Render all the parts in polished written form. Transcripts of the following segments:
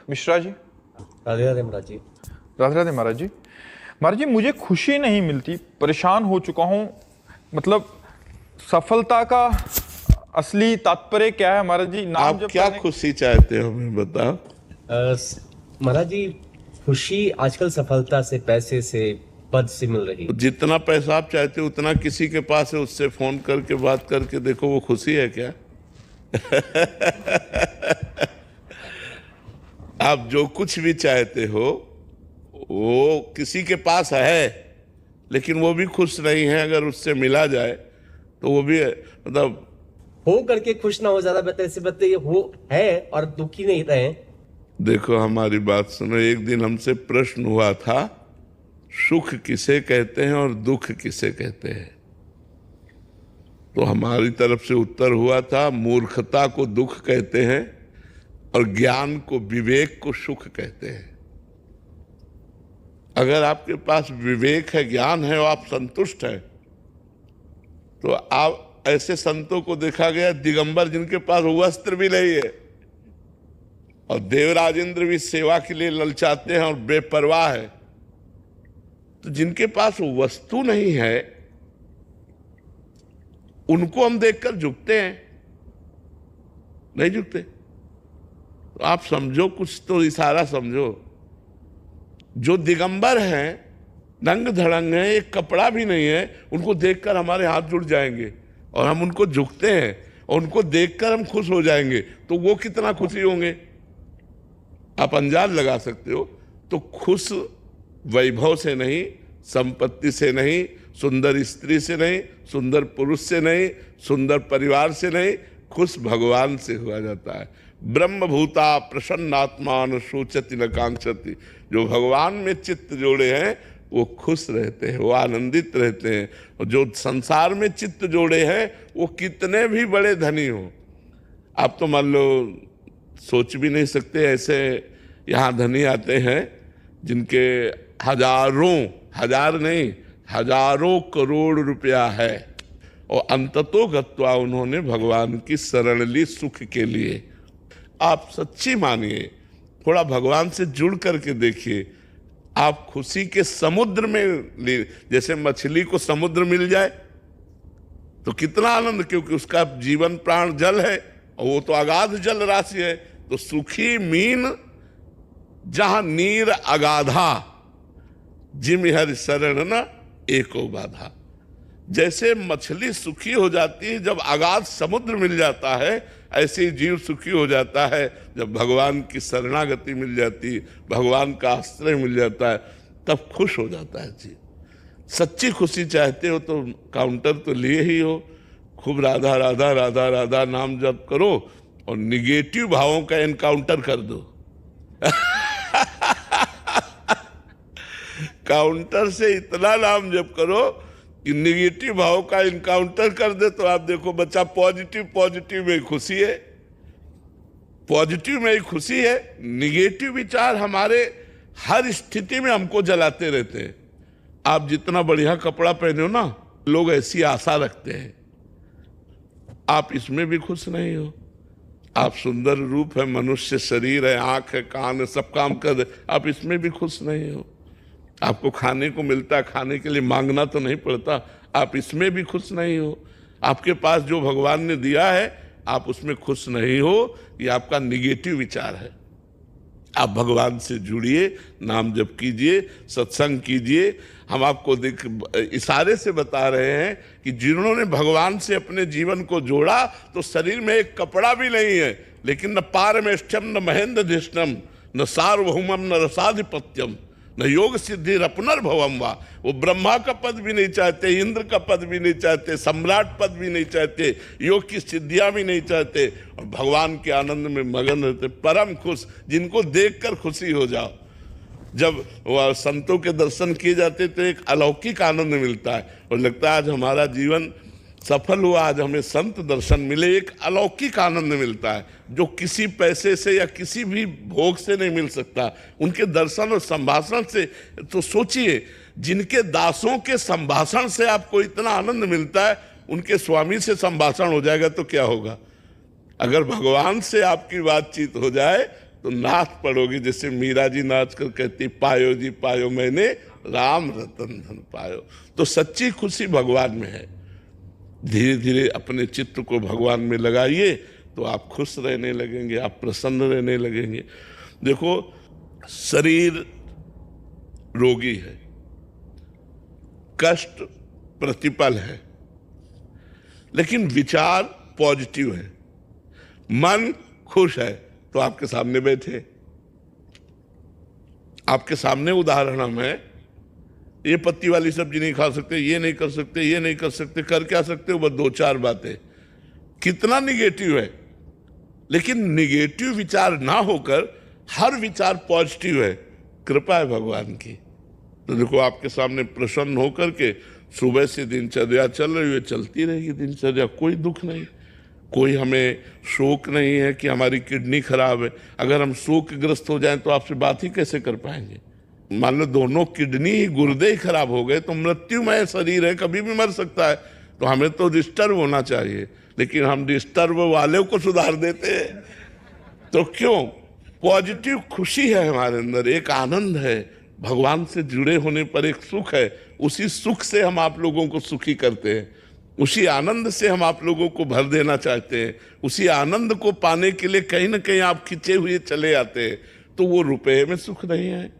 मिश्रा जी। राधे राधे महाराज जी। राधे राधे महाराज जी। महाराज जी, मुझे खुशी नहीं मिलती, परेशान हो चुका हूँ। मतलब सफलता का असली तात्पर्य क्या है महाराज जी? नाम आप जब क्या खुशी चाहते हो, हमें बताओ। महाराज जी, खुशी आजकल सफलता से, पैसे से, पद से मिल रही है। जितना पैसा आप चाहते हो उतना किसी के पास है, उससे फोन करके बात करके देखो, वो खुशी है क्या? आप जो कुछ भी चाहते हो वो किसी के पास है, लेकिन वो भी खुश नहीं है। अगर उससे मिला जाए तो वो भी मतलब हो करके खुश ना हो, ज्यादा बेहतर से बेहतर ये हो है और दुखी नहीं रहे। देखो, हमारी बात सुनो। एक दिन हमसे प्रश्न हुआ था, सुख किसे कहते हैं और दुख किसे कहते हैं? तो हमारी तरफ से उत्तर हुआ था, मूर्खता को दुख कहते हैं और ज्ञान को, विवेक को सुख कहते हैं। अगर आपके पास विवेक है, ज्ञान है और आप संतुष्ट हैं, तो आप ऐसे संतों को देखा गया दिगंबर जिनके पास वस्त्र भी नहीं है, और देवराज इंद्र भी सेवा के लिए ललचाते हैं और बेपरवाह है। तो जिनके पास वस्तु नहीं है उनको हम देखकर झुकते हैं, नहीं झुकते? तो आप समझो, कुछ तो इशारा समझो। जो दिगंबर हैं, नंग धड़ंग हैं, एक कपड़ा भी नहीं है, उनको देखकर हमारे हाथ जुड़ जाएंगे और हम उनको झुकते हैं और उनको देखकर हम खुश हो जाएंगे। तो वो कितना खुशी होंगे आप अंदाज लगा सकते हो। तो खुश वैभव से नहीं, संपत्ति से नहीं, सुंदर स्त्री से नहीं, सुंदर पुरुष से नहीं, सुंदर परिवार से नहीं, खुश भगवान से हुआ जाता है। ब्रह्मभूता प्रसन्नात्मान शोचति न कांक्षति। जो भगवान में चित्त जोड़े हैं वो खुश रहते हैं, वो आनंदित रहते हैं। और जो संसार में चित्त जोड़े हैं वो कितने भी बड़े धनी हो, आप तो मान लो सोच भी नहीं सकते। ऐसे यहाँ धनी आते हैं जिनके हजारों, हजार नहीं, हजारों करोड़ रुपया है, और अंततो गत्वा उन्होंने भगवान की शरण ली सुख के लिए। आप सच्ची मानिए, थोड़ा भगवान से जुड़ करके देखिए, आप खुशी के समुद्र में जैसे मछली को समुद्र मिल जाए तो कितना आनंद, क्योंकि उसका जीवन प्राण जल है और वो तो अगाध जल राशि है। तो सुखी मीन जहां नीर अगाधा, जिम हर शरण न एको बाधा। जैसे मछली सुखी हो जाती है जब अगाध समुद्र मिल जाता है, ऐसे ही जीव सुखी हो जाता है जब भगवान की शरणागति मिल जाती, भगवान का आश्रय मिल जाता है, तब खुश हो जाता है जीव। सच्ची खुशी चाहते हो तो काउंटर तो लिए ही हो, खूब राधा राधा राधा राधा नाम जप करो और निगेटिव भावों का एनकाउंटर कर दो। काउंटर से इतना नाम जप करो कि निगेटिव भाव का इनकाउंटर कर दे, तो आप देखो बच्चा पॉजिटिव, पॉजिटिव में खुशी है, पॉजिटिव में ही खुशी है। निगेटिव विचार हमारे हर स्थिति में हमको जलाते रहते हैं। आप जितना बढ़िया कपड़ा पहने हो ना, लोग ऐसी आशा रखते हैं, आप इसमें भी खुश नहीं हो। आप सुंदर रूप है, मनुष्य शरीर है, आंख है, कान है, सब काम कर दे, आप इसमें भी खुश नहीं हो। आपको खाने को मिलता है, खाने के लिए मांगना तो नहीं पड़ता, आप इसमें भी खुश नहीं हो। आपके पास जो भगवान ने दिया है आप उसमें खुश नहीं हो, ये आपका निगेटिव विचार है। आप भगवान से जुड़िए, नाम जप कीजिए, सत्संग कीजिए। हम आपको इशारे से बता रहे हैं कि जिन्होंने भगवान से अपने जीवन को जोड़ा तो शरीर में एक कपड़ा भी नहीं है, लेकिन न पारमेष्ठ्यम न महेंद्रधिष्णम न सार्वभौमम न रसाधिपत्यम न योग सिद्धि रपुनर्भवम वा। वो ब्रह्मा का पद भी नहीं चाहते, इंद्र का पद भी नहीं चाहते, सम्राट पद भी नहीं चाहते, योग की सिद्धियां भी नहीं चाहते, और भगवान के आनंद में मगन रहते, परम खुश, जिनको देखकर खुशी हो जाओ। जब वह संतों के दर्शन किए जाते तो एक अलौकिक आनंद मिलता है और लगता है आज हमारा जीवन सफल हुआ, आज हमें संत दर्शन मिले। एक अलौकिक आनंद मिलता है जो किसी पैसे से या किसी भी भोग से नहीं मिल सकता, उनके दर्शन और संभाषण से। तो सोचिए, जिनके दासों के संभाषण से आपको इतना आनंद मिलता है, उनके स्वामी से संभाषण हो जाएगा तो क्या होगा? अगर भगवान से आपकी बातचीत हो जाए तो नाच पड़ोगी, जैसे मीरा जी नाच कर कहती पायो जी पायो मैंने राम रतन धन पायो। तो सच्ची खुशी भगवान में है। धीरे धीरे अपने चित्त को भगवान में लगाइए तो आप खुश रहने लगेंगे, आप प्रसन्न रहने लगेंगे। देखो, शरीर रोगी है, कष्ट प्रतिपल है, लेकिन विचार पॉजिटिव है, मन खुश है, तो आपके सामने बैठे, आपके सामने उदाहरण हम है। ये पत्ती वाली सब्जी नहीं खा सकते, ये नहीं कर सकते, ये नहीं कर सकते, कर क्या सकते हो? बस दो चार बातें। कितना निगेटिव है, लेकिन निगेटिव विचार ना होकर हर विचार पॉजिटिव है। कृपा है भगवान की। तो देखो, आपके सामने प्रसन्न होकर के सुबह से दिनचर्या चल रही है, चलती रहेगी दिनचर्या, कोई दुख नहीं, कोई हमें शोक नहीं है कि हमारी किडनी खराब है। अगर हम शोकग्रस्त हो जाएं तो आपसे बात ही कैसे कर पाएंगे? मान लो दोनों किडनी ही, गुर्दे ही खराब हो गए तो मृत्युमय शरीर है, कभी भी मर सकता है। तो हमें तो डिस्टर्ब होना चाहिए, लेकिन हम डिस्टर्ब वाले को सुधार देते हैं। तो क्यों? पॉजिटिव खुशी है हमारे अंदर, एक आनंद है, भगवान से जुड़े होने पर एक सुख है। उसी सुख से हम आप लोगों को सुखी करते हैं, उसी आनंद से हम आप लोगों को भर देना चाहते हैं। उसी आनंद को पाने के लिए कहीं ना कहीं आप खिंचे हुए चले आते हैं। तो वो रुपए में सुख नहीं है,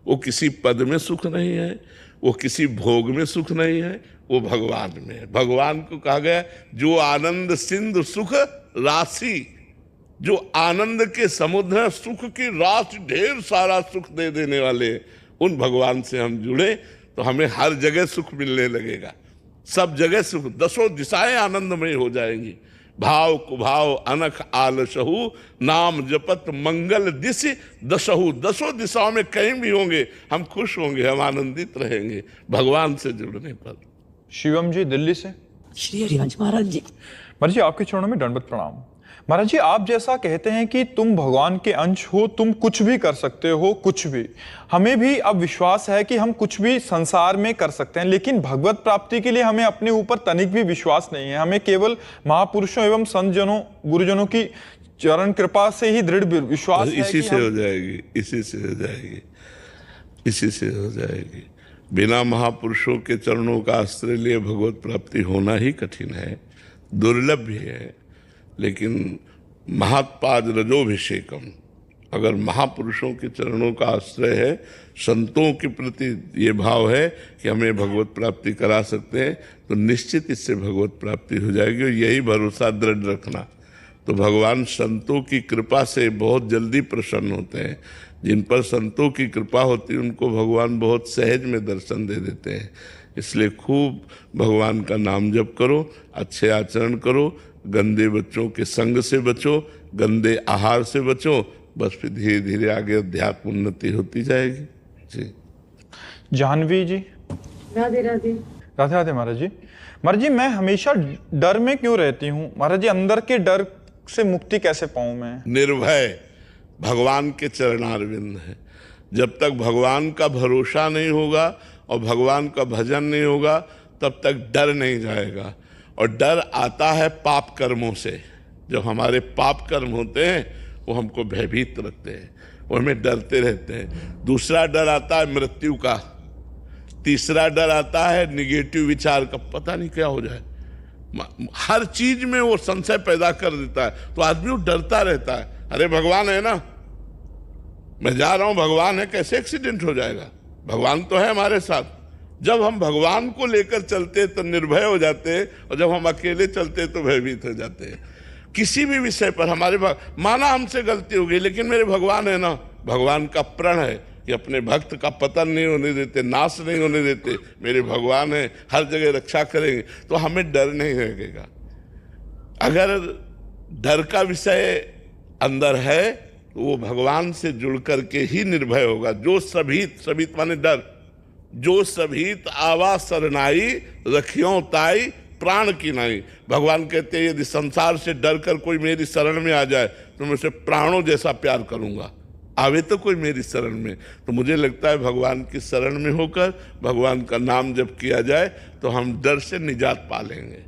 वो किसी पद में सुख नहीं है, वो किसी भोग में सुख नहीं है, वो भगवान में है। भगवान को कहा गया, जो आनंद सिंधु सुख राशि, जो आनंद के समुद्र है, सुख की राशि, ढेर सारा सुख दे देने वाले, उन भगवान से हम जुड़े तो हमें हर जगह सुख मिलने लगेगा। सब जगह सुख, दसों दिशाएं आनंदमय हो जाएंगी। भाव कुभाव अनख आलसहु, नाम जपत मंगल दिशि दसहु। दसों दिशाओं में कहीं भी होंगे हम खुश होंगे, हम आनंदित रहेंगे भगवान से जुड़ने पर। शिवम जी दिल्ली से। श्री हरिवंश महाराज जी। महाराज जी, आपके चरणों में दंडवत प्रणाम। महाराज जी, आप जैसा कहते हैं कि तुम भगवान के अंश हो, तुम कुछ भी कर सकते हो, कुछ भी। हमें भी अब विश्वास है कि हम कुछ भी संसार में कर सकते हैं, लेकिन भगवत प्राप्ति के लिए हमें अपने ऊपर तनिक भी विश्वास नहीं है। हमें केवल महापुरुषों एवं संतजनों, गुरुजनों की चरण कृपा से ही दृढ़ विश्वास है। इसी से हो जाएगी, इसी से हो जाएगी, इसी से हो जाएगी। बिना महापुरुषों के चरणों का आश्रय लिए भगवत प्राप्ति होना ही कठिन है, दुर्लभ भी है। लेकिन महत्पाद रजोभिषेकम, अगर महापुरुषों के चरणों का आश्रय है, संतों के प्रति ये भाव है कि हमें भगवत प्राप्ति करा सकते हैं, तो निश्चित इससे भगवत प्राप्ति हो जाएगी। और यही भरोसा दृढ़ रखना। तो भगवान संतों की कृपा से बहुत जल्दी प्रसन्न होते हैं। जिन पर संतों की कृपा होती है उनको भगवान बहुत सहज में दर्शन दे देते हैं। इसलिए खूब भगवान का नाम जप करो, अच्छे आचरण करो, गंदे बच्चों के संग से बचो, गंदे आहार से बचो, बस फिर धीरे धीरे आगे अध्यात्म उन्नति होती जाएगी। जी। जाह्नवी जी। राधे राधे। राधे राधे महाराज जी। महाराज जी, मैं हमेशा डर में क्यों रहती हूँ? महाराज जी, अंदर के डर से मुक्ति कैसे पाऊं मैं? निर्भय भगवान के चरणारविंद है। जब तक भगवान का भरोसा नहीं होगा और भगवान का भजन नहीं होगा, तब तक डर नहीं जाएगा। और डर आता है पाप कर्मों से। जब हमारे पाप कर्म होते हैं वो हमको भयभीत रखते हैं, वो हमें डरते रहते हैं। दूसरा डर आता है मृत्यु का। तीसरा डर आता है निगेटिव विचार का, पता नहीं क्या हो जाए। हर चीज में वो संशय पैदा कर देता है, तो आदमी वो डरता रहता है। अरे भगवान है ना, मैं जा रहा हूं, भगवान है, कैसे एक्सीडेंट हो जाएगा? भगवान तो है हमारे साथ। जब हम भगवान को लेकर चलते तो निर्भय हो जाते हैं, और जब हम अकेले चलते तो भयभीत हो जाते हैं। किसी भी विषय पर हमारे माना हमसे गलती हो गई, लेकिन मेरे भगवान है ना। भगवान का प्रण है कि अपने भक्त का पतन नहीं होने देते, नाश नहीं होने देते। मेरे भगवान है, हर जगह रक्षा करेंगे, तो हमें डर नहीं लगेगा। अगर डर का विषय अंदर है तो वो भगवान से जुड़ करके ही निर्भय होगा। जो सभीत माने डर, जो सभीत आवा सरनाई रखियों ताई प्राण की नाई। भगवान कहते हैं यदि संसार से डर कर कोई मेरी शरण में आ जाए तो मैं उसे प्राणों जैसा प्यार करूंगा। आवे तो कोई मेरी शरण में, तो मुझे लगता है भगवान की शरण में होकर भगवान का नाम जब किया जाए तो हम डर से निजात पा लेंगे।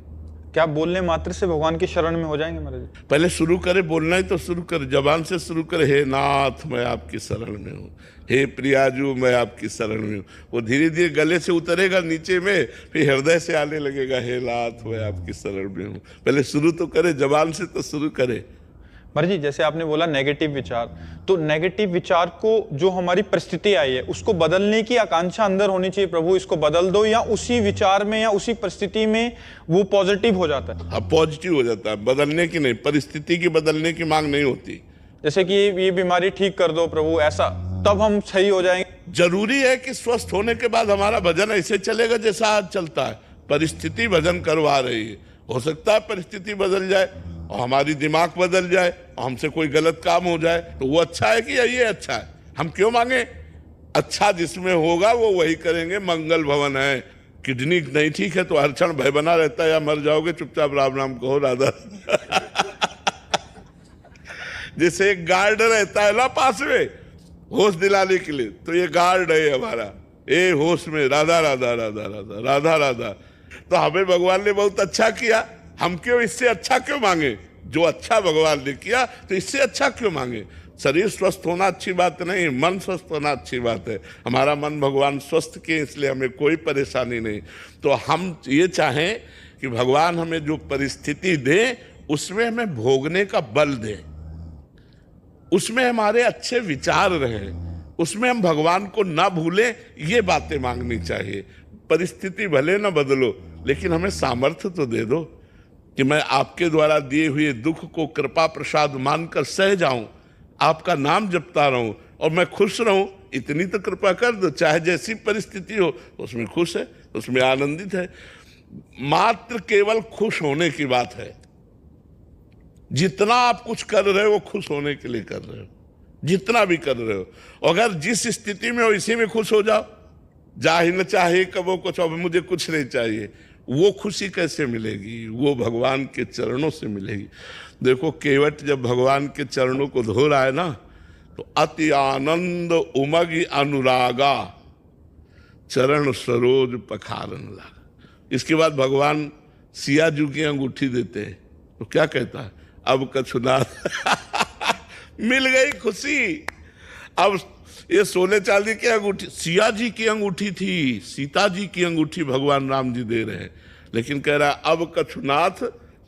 क्या बोलने मात्र से भगवान की शरण में हो जाएंगे महाराज जी? पहले शुरू करे, बोलना ही तो शुरू करे, जबान से शुरू करे, हे नाथ मैं आपकी शरण में हूँ, हे प्रियाजू मैं आपकी शरण में हूँ। वो धीरे धीरे गले से उतरेगा नीचे में, फिर हृदय से आने लगेगा, हे नाथ मैं आपकी शरण में हूँ। पहले शुरू तो करे, जबान से तो शुरू करे। महाराज जी जैसे आपने बोला नेगेटिव विचार, तो नेगेटिव विचार को जो हमारी परिस्थिति आई है उसको बदलने की आकांक्षा अंदर होनी चाहिए, प्रभु इसको बदल दो, या उसी विचार में या उसी परिस्थिति में वो पॉजिटिव हो जाता है? अब पॉजिटिव हो जाता है, बदलने की नहीं, परिस्थिति की बदलने की मांग नहीं होती। जैसे कि ये बीमारी ठीक कर दो प्रभु, ऐसा तब हम सही हो जाएंगे। जरूरी है कि स्वस्थ होने के बाद हमारा भजन ऐसे चलेगा जैसा आज चलता है? परिस्थिति भजन करवा रही है, हो सकता है परिस्थिति बदल जाए और हमारी दिमाग बदल जाए और हमसे कोई गलत काम हो जाए, तो वो अच्छा है कि ये अच्छा है? हम क्यों मांगे? अच्छा जिसमें होगा वो वही करेंगे। मंगल भवन है, किडनी नहीं ठीक है तो हर क्षण भय बना रहता है, या मर जाओगे चुपचाप राम नाम कहो राधा। जैसे एक गार्ड रहता है ना पास में होश दिलाने के लिए, तो ये गार्ड है हमारा, ए होश में राधा राधा राधा राधा राधा राधा। तो हमें भगवान ने बहुत अच्छा किया, हम क्यों इससे अच्छा क्यों मांगे? जो अच्छा भगवान ने किया तो इससे अच्छा क्यों मांगे? शरीर स्वस्थ होना अच्छी बात नहीं, मन स्वस्थ होना अच्छी बात है। हमारा मन भगवान स्वस्थ किए, इसलिए हमें कोई परेशानी नहीं। तो हम ये चाहें कि भगवान हमें जो परिस्थिति दे उसमें हमें भोगने का बल दे, उसमें हमारे अच्छे विचार रहें, उसमें हम भगवान को ना भूलें, ये बातें मांगनी चाहिए। परिस्थिति भले ना बदलो, लेकिन हमें सामर्थ्य तो दे दो कि मैं आपके द्वारा दिए हुए दुख को कृपा प्रसाद मानकर सह जाऊं, आपका नाम जपता रहूं और मैं खुश रहूं, इतनी तो कृपा कर दो। चाहे जैसी परिस्थिति हो उसमें खुश है, उसमें आनंदित है। मात्र केवल खुश होने की बात है। जितना आप कुछ कर रहे हो वो खुश होने के लिए कर रहे हो, जितना भी कर रहे हो। अगर जिस स्थिति में हो इसी में खुश हो जाओ, चाहे न चाहे कबो कुछ, अब मुझे कुछ नहीं चाहिए, वो खुशी कैसे मिलेगी? वो भगवान के चरणों से मिलेगी। देखो केवट जब भगवान के चरणों को धो रहा है ना, तो अति आनंद उमग अनुरागा चरण सरोज पखारन लगा। इसके बाद भगवान सियाजू की अंगूठी देते हैं, तो क्या कहता है? अब कछुनाथ मिल गई खुशी। अब ये सोने चांदी की अंगूठी सिया जी की अंगूठी थी, सीता जी की अंगूठी भगवान राम जी दे रहे हैं, लेकिन कह रहा अब कछुनाथ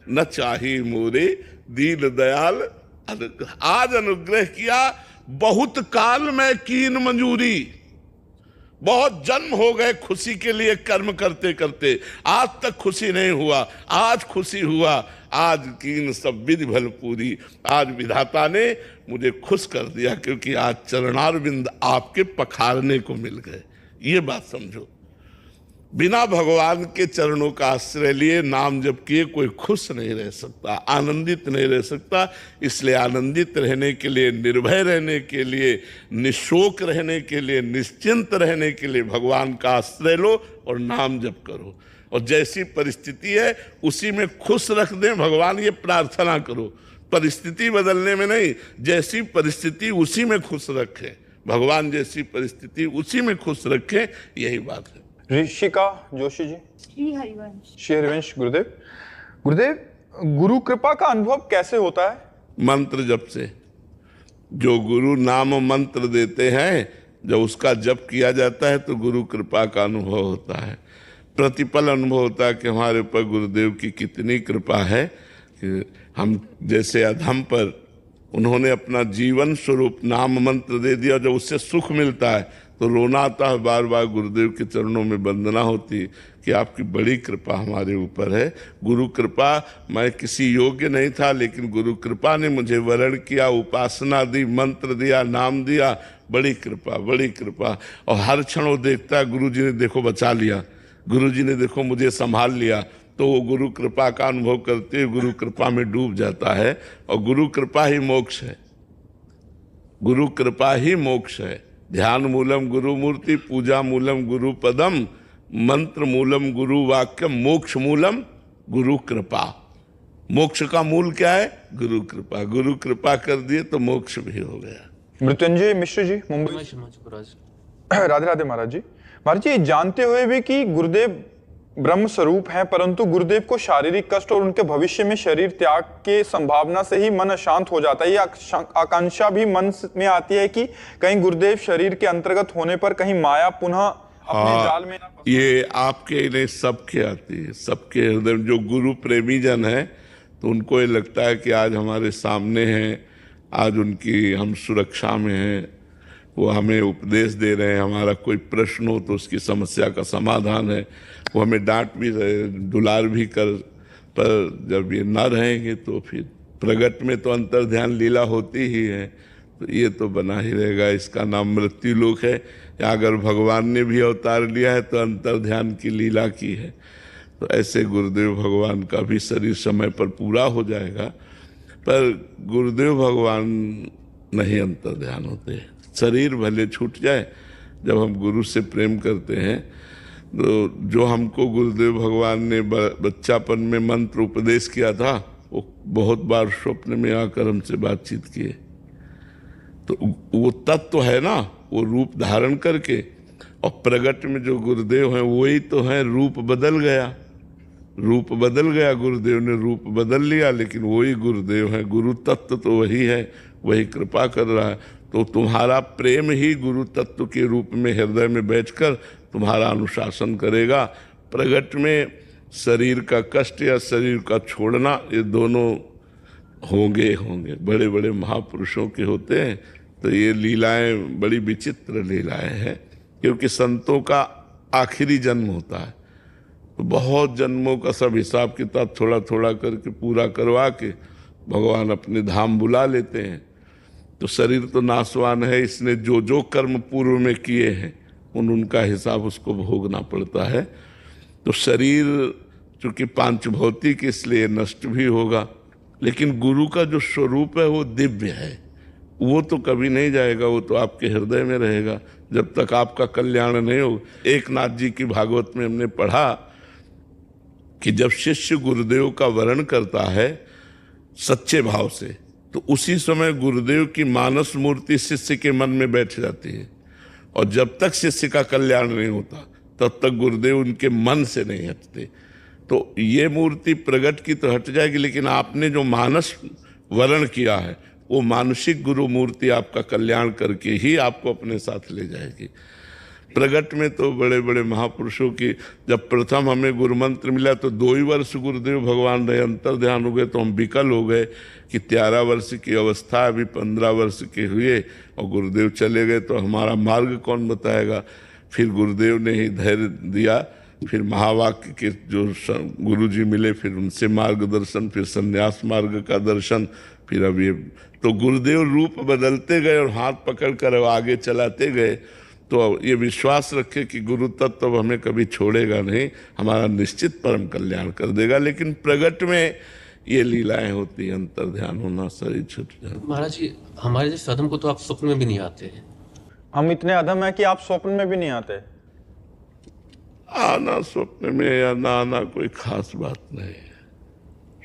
न चाही मोरे दीन दयाल आज अनुग्रह किया, बहुत काल में कीन मंजूरी। बहुत जन्म हो गए खुशी के लिए कर्म करते करते, आज तक खुशी नहीं हुआ, आज खुशी हुआ। आज कीन सब विधि भल पूरी, आज विधाता ने मुझे खुश कर दिया, क्योंकि आज चरणारविंद आपके पखारने को मिल गए। ये बात समझो। बिना भगवान के चरणों का आश्रय लिए, नाम जप किए, कोई खुश नहीं रह सकता, आनंदित नहीं रह सकता। इसलिए आनंदित रहने के लिए, निर्भय रहने के लिए, निशोक रहने के लिए, निश्चिंत रहने के लिए भगवान का आश्रय लो और नाम जप करो। और जैसी परिस्थिति है उसी में खुश रख दें भगवान, ये प्रार्थना करो। परिस्थिति बदलने में नहीं, जैसी परिस्थिति उसी में खुश रखें भगवान, जैसी परिस्थिति उसी में खुश रखें, यही बात है। ऋषिका जोशी जी। श्री हरिवंश। श्री हरिवंश गुरुदेव। गुरुदेव, गुरु कृपा का अनुभव कैसे होता है? मंत्र जप से। जो गुरु नाम मंत्र देते हैं, जब उसका जप किया जाता है तो गुरु कृपा का अनुभव होता है। प्रतिपल अनुभव होता है कि हमारे ऊपर गुरुदेव की कितनी कृपा है कि हम जैसे अधम पर उन्होंने अपना जीवन स्वरूप नाम मंत्र दे दिया। जब उससे सुख मिलता है तो रोना आता है, बार बार गुरुदेव के चरणों में वंदना होती है कि आपकी बड़ी कृपा हमारे ऊपर है। गुरु कृपा, मैं किसी योग्य नहीं था, लेकिन गुरु कृपा ने मुझे वरण किया, उपासना दी, मंत्र दिया, नाम दिया। बड़ी कृपा, बड़ी कृपा। और हर क्षण वो देखता है गुरु जी ने देखो बचा लिया, गुरु जी ने देखो मुझे संभाल लिया, तो वो गुरु कृपा का अनुभव करते हुए गुरु कृपा में डूब जाता है। और गुरु कृपा ही मोक्ष है, गुरु कृपा ही मोक्ष है। ध्यान मूलम गुरु मूर्ति, पूजा मूलम गुरु पदम, मंत्र मूलम गुरु वाक्य, मोक्ष मूलम गुरु कृपा। मोक्ष का मूल क्या है? गुरु कृपा। गुरु कृपा कर दिए तो मोक्ष भी हो गया। मृत्युंजय मिश्र जी, मुंबई। राधे राधे महाराज जी। महाराज जी, जानते हुए भी कि गुरुदेव ब्रह्म स्वरूप हैं, परंतु गुरुदेव को शारीरिक कष्ट और उनके भविष्य में शरीर त्याग के संभावना से ही मन अशांत हो जाता है। ये आकांक्षा भी मन में आती है कि कहीं गुरुदेव शरीर के अंतर्गत होने पर कहीं माया पुनः अपने जाल में ना ये आपके नहीं, सबके आती है, सबके हृदय में। जो गुरु प्रेमी जन है तो उनको ये लगता है कि आज हमारे सामने हैं, आज उनकी हम सुरक्षा में हैं, वो हमें उपदेश दे रहे हैं, हमारा कोई प्रश्न हो तो उसकी समस्या का समाधान है, वो हमें डांट भी रहे, दुलार भी कर। पर जब ये ना रहेंगे तो फिर प्रगट में तो अंतर ध्यान लीला होती ही है, तो ये तो बना ही रहेगा। इसका नाम मृत्यु लोक है, या अगर भगवान ने भी अवतार लिया है तो अंतर ध्यान की लीला की है। तो ऐसे गुरुदेव भगवान का भी शरीर समय पर पूरा हो जाएगा, पर गुरुदेव भगवान नहीं अंतर ध्यान होते। शरीर भले छूट जाए, जब हम गुरु से प्रेम करते हैं तो जो हमको गुरुदेव भगवान ने बच्चापन में मंत्र उपदेश किया था, वो बहुत बार स्वप्न में आकर हमसे बातचीत किए। तो वो तत्व है ना, वो रूप धारण करके, और प्रगट में जो गुरुदेव हैं वही तो हैं। रूप बदल गया, रूप बदल गया, गुरुदेव ने रूप बदल लिया, लेकिन वही गुरुदेव हैं। गुरु तत्व तो वही है, वही कृपा कर रहा है। तो तुम्हारा प्रेम ही गुरु तत्व के रूप में हृदय में बैठकर तुम्हारा अनुशासन करेगा। प्रगट में शरीर का कष्ट या शरीर का छोड़ना, ये दोनों होंगे। बड़े बड़े महापुरुषों के होते हैं। तो ये लीलाएं बड़ी विचित्र लीलाएं हैं, क्योंकि संतों का आखिरी जन्म होता है, तो बहुत जन्मों का सब हिसाब किताब थोड़ा थोड़ा करके पूरा करवा के भगवान अपने धाम बुला लेते हैं। तो शरीर तो नाशवान है, इसने जो जो कर्म पूर्व में किए हैं उनका हिसाब उसको भोगना पड़ता है। तो शरीर चूंकि पांच भौतिक, इसलिए नष्ट भी होगा, लेकिन गुरु का जो स्वरूप है वो दिव्य है, वो तो कभी नहीं जाएगा, वो तो आपके हृदय में रहेगा जब तक आपका कल्याण नहीं हो। एक नाथ जी की भागवत में हमने पढ़ा कि जब शिष्य गुरुदेव का वरण करता है सच्चे भाव से, तो उसी समय गुरुदेव की मानस मूर्ति शिष्य के मन में बैठ जाती है, और जब तक शिष्य का कल्याण नहीं होता तब तक गुरुदेव उनके मन से नहीं हटते। तो ये मूर्ति प्रगट की तो हट जाएगी, लेकिन आपने जो मानस वरण किया है वो मानसिक गुरु मूर्ति आपका कल्याण करके ही आपको अपने साथ ले जाएगी। प्रगट में तो बड़े बड़े महापुरुषों की, जब प्रथम हमें गुरु मंत्र मिला तो 2 ही वर्ष गुरुदेव भगवान रहे, अंतर ध्यान हो गए तो हम विकल हो गए कि 13 वर्ष की अवस्था, अभी 15 वर्ष के हुए और गुरुदेव चले गए, तो हमारा मार्ग कौन बताएगा। फिर गुरुदेव ने ही धैर्य दिया, फिर महावाक्य के जो गुरु जी मिले, फिर उनसे मार्गदर्शन, फिर संन्यास मार्ग का दर्शन, फिर अब ये तो गुरुदेव रूप बदलते गए और हाथ पकड़ कर आगे चलाते गए। तो ये विश्वास रखे कि गुरु तत्व अब हमें कभी छोड़ेगा नहीं, हमारा निश्चित परम कल्याण कर देगा। लेकिन प्रगट में ये लीलाएं होती, अंतर ध्यान होना, शरीर छूट जाना। महाराज जी, हमारे जैसे अधम को तो आप स्वप्न में भी नहीं आते हैं। हम इतने अधम है कि आप स्वप्न में भी नहीं आते। आना स्वप्न में या ना आना कोई खास बात नहीं है।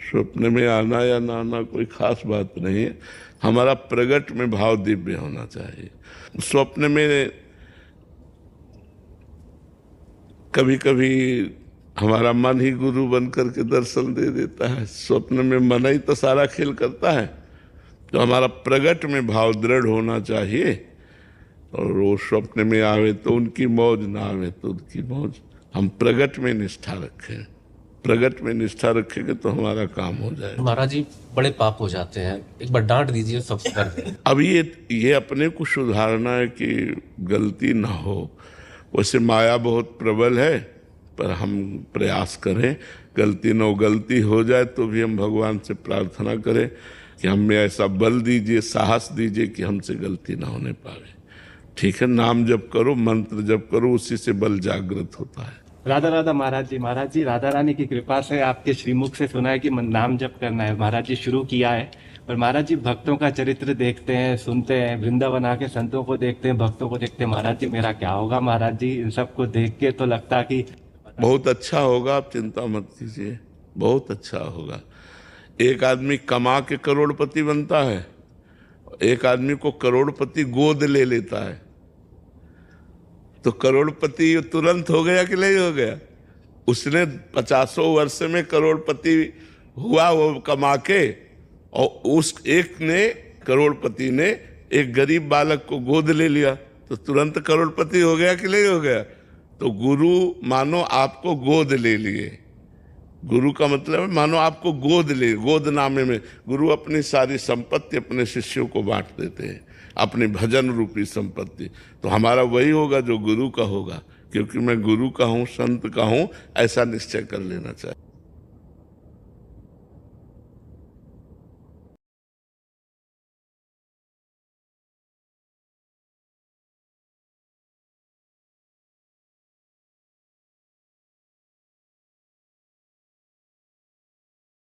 स्वप्न में आना या ना आना कोई खास बात नहीं है। हमारा प्रगट में भाव दिव्य होना चाहिए। स्वप्न में कभी कभी हमारा मन ही गुरु बन करके दर्शन दे देता है। स्वप्न में मन ही तो सारा खेल करता है। तो हमारा प्रगट में भाव दृढ़ होना चाहिए, और वो स्वप्न में आवे तो उनकी मौज, ना आवे तो उनकी मौज। हम प्रगट में निष्ठा रखें, प्रगट में निष्ठा रखेंगे तो हमारा काम हो जाएगा। महाराज जी, बड़े पाप हो जाते हैं, एक बार डांट दीजिए, सब कर दें। अब ये अपने को सुधारना है कि गलती ना हो। वैसे माया बहुत प्रबल है, पर हम प्रयास करें गलती न हो। गलती हो जाए तो भी हम भगवान से प्रार्थना करें कि हमें ऐसा बल दीजिए, साहस दीजिए कि हमसे गलती ना होने पावे। ठीक है, नाम जप करो, मंत्र जप करो, उसी से बल जागृत होता है। राधा राधा महाराज जी, राधा रानी की कृपा से आपके श्रीमुख से सुना है कि नाम जप करना है। महाराज जी शुरू किया है, पर महाराज जी भक्तों का चरित्र देखते हैं, सुनते हैं, वृंदावन आके संतों को देखते हैं, भक्तों को देखते हैं। महाराज जी, मेरा क्या होगा महाराज जी? इन सबको देख के तो लगता कि बहुत अच्छा होगा, आप चिंता मत कीजिए, बहुत अच्छा होगा। एक आदमी कमा के करोड़पति बनता है, एक आदमी को करोड़पति गोद ले लेता है, तो करोड़पति तुरंत हो गया कि नहीं हो गया? उसने 50 वर्ष में करोड़पति हुआ वो कमा के, और उस एक ने करोड़पति ने एक गरीब बालक को गोद ले लिया तो तुरंत करोड़पति हो गया कि नहीं हो गया? तो गुरु मानो आपको गोद ले लिए। गुरु का मतलब है मानो आपको गोद ले, गोद नामे में गुरु अपनी सारी संपत्ति अपने शिष्यों को बांट देते हैं, अपनी भजन रूपी संपत्ति। तो हमारा वही होगा जो गुरु का होगा, क्योंकि मैं गुरु का हूँ, संत का हूँ, ऐसा निश्चय कर लेना चाहिए।